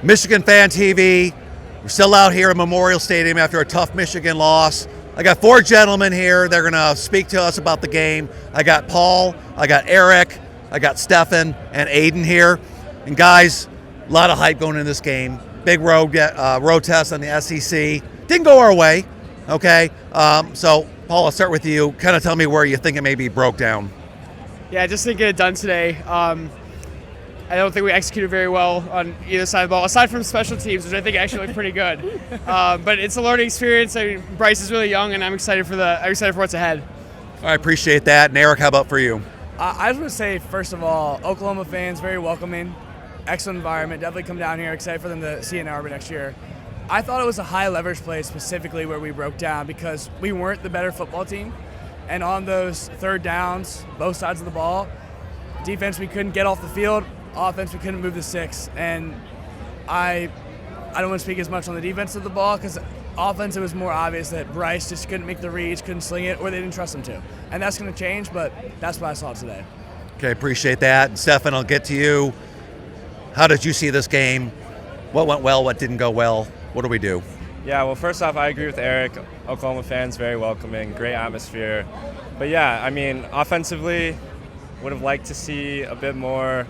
Michigan Fan TV, we're still out here at Memorial Stadium after a tough Michigan loss. I got four gentlemen here. They're going to speak to us about the game. I got Paul, I got Eric, I got Stefan and Aiden here. And guys, a lot of hype going in this game. Big road test on the SEC. Didn't go our way, okay? So, Paul, I'll start with you. Kind of tell me where you think it maybe broke down. Yeah, just didn't get it done today. I don't think we executed very well on either side of the ball, aside from special teams, which I think actually looked pretty good. But it's a learning experience. I mean, Bryce is really young, and I'm excited for what's ahead. I appreciate that. And Eric, how about for you? I just want to say, first of all, Oklahoma fans, very welcoming, excellent environment. Definitely come down here. Excited for them to see Ann Arbor next year. I thought it was a high leverage play specifically where we broke down because we weren't the better football team. And on those third downs, both sides of the ball, defense, we couldn't get off the field. Offense, we couldn't move the six. And I don't want to speak as much on the defense of the ball because offense, it was more obvious that Bryce just couldn't make the reads, couldn't sling it, or they didn't trust him to. And that's going to change, but that's what I saw today. Okay, appreciate that. And Stefan, I'll get to you. How did you see this game? What went well, what didn't go well? What do we do? Yeah, well, first off, I agree with Eric. Oklahoma fans, very welcoming, great atmosphere. But yeah, I mean, offensively, would have liked to see a bit more,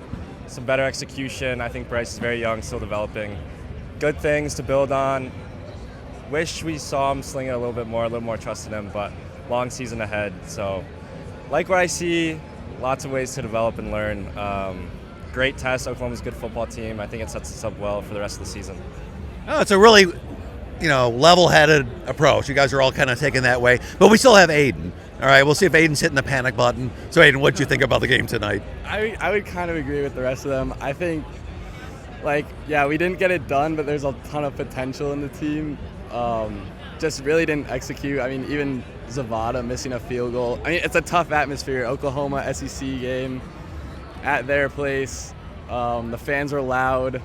some better execution. I think Bryce is very young, still developing. Good things to build on. Wish we saw him sling it a little more trust in him, but long season ahead. So like what I see, lots of ways to develop and learn. Great test. Oklahoma's a good football team. I think it sets us up well for the rest of the season. Oh, it's a really, level-headed approach. You guys are all kind of taking that way, but we still have Aiden. All right, we'll see if Aiden's hitting the panic button. So, Aiden, what did you think about the game tonight? I would kind of agree with the rest of them. I think, we didn't get it done, but there's a ton of potential in the team. Just really didn't execute. I mean, even Zavada missing a field goal. I mean, it's a tough atmosphere. Oklahoma SEC game at their place. The fans are loud,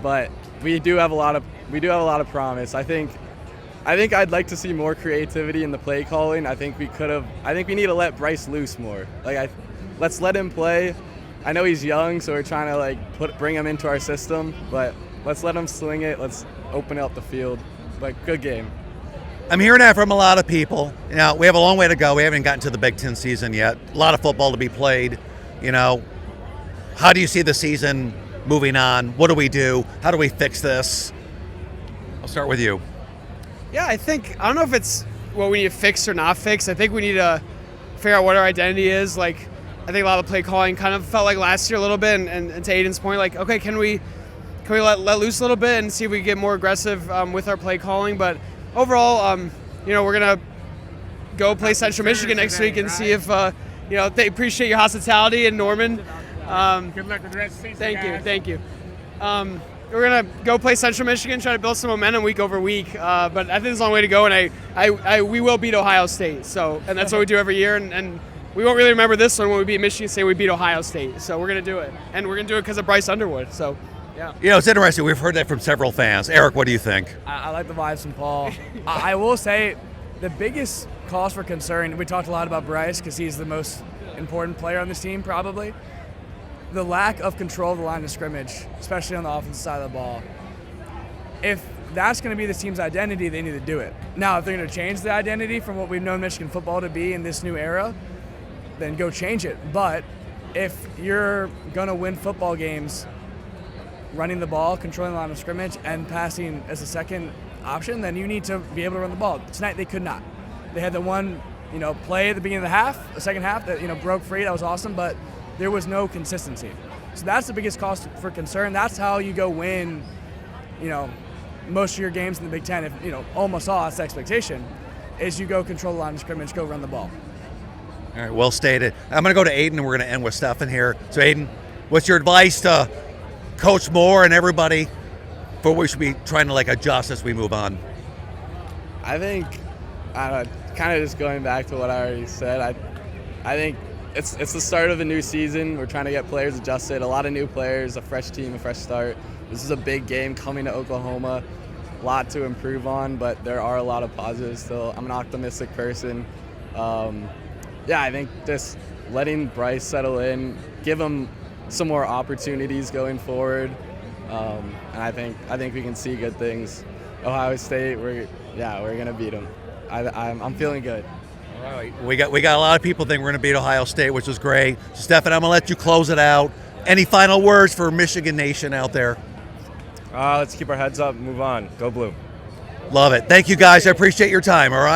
but we do have a lot of promise. I think I'd like to see more creativity in the play calling. I think we need to let Bryce loose more. Let's let him play. I know he's young, so we're trying to bring him into our system, but let's let him sling it. Let's open up the field. But good game. I'm hearing that from a lot of people. We have a long way to go. We haven't gotten to the Big Ten season yet. A lot of football to be played. How do you see the season moving on? What do we do? How do we fix this? I'll start with you. Yeah, I don't know if it's what we need to fix or not fix. I think we need to figure out what our identity is. I think a lot of the play calling kind of felt like last year a little bit, and to Aiden's point, okay, can we let loose a little bit and see if we get more aggressive with our play calling? But overall, we're gonna go play Central Michigan next week and see if they appreciate your hospitality in Norman. Good luck with the rest of the season. Thank you. We're gonna go play Central Michigan, try to build some momentum week over week. But I think there's a long way to go, and we will beat Ohio State. So, and that's what we do every year, and we won't really remember this one when we beat Michigan State. We beat Ohio State, so we're gonna do it, and we're gonna do it because of Bryce Underwood. So, yeah. It's interesting. We've heard that from several fans. Eric, what do you think? I like the vibes from Paul. I will say the biggest cause for concern, we talked a lot about Bryce because he's the most important player on this team probably. The lack of control of the line of scrimmage, especially on the offensive side of the ball. If that's going to be the team's identity, they need to do it. Now, if they're going to change the identity from what we've known Michigan football to be in this new era, then go change it. But if you're going to win football games running the ball, controlling the line of scrimmage, and passing as a second option, then you need to be able to run the ball. Tonight, they could not. They had the one, play at the beginning of the second half that, broke free. That was awesome, but there was no consistency. So that's the biggest cause for concern. That's how you go win, most of your games in the Big Ten. If, almost all, that's the expectation, is you go control the line of scrimmage, go run the ball. All right, well stated. I'm going to go to Aiden, and we're going to end with Stefan here. So, Aiden, what's your advice to Coach Moore and everybody for what we should be trying to adjust as we move on? I think, kind of just going back to what I already said, I think it's the start of a new season. We're trying to get players adjusted, a lot of new players, a fresh team, a fresh start. This is a big game coming to Oklahoma. A lot to improve on, but there are a lot of positives still. I'm an optimistic person. yeah, I think just letting Bryce settle in, give him some more opportunities going forward, and I think we can see good things. Ohio State, we're gonna beat them. I'm feeling good. All right. We got a lot of people think we're going to beat Ohio State, which is great. So, Stefan, I'm going to let you close it out. Any final words for Michigan Nation out there? Let's keep our heads up and move on. Go Blue. Love it. Thank you, guys. I appreciate your time, all right?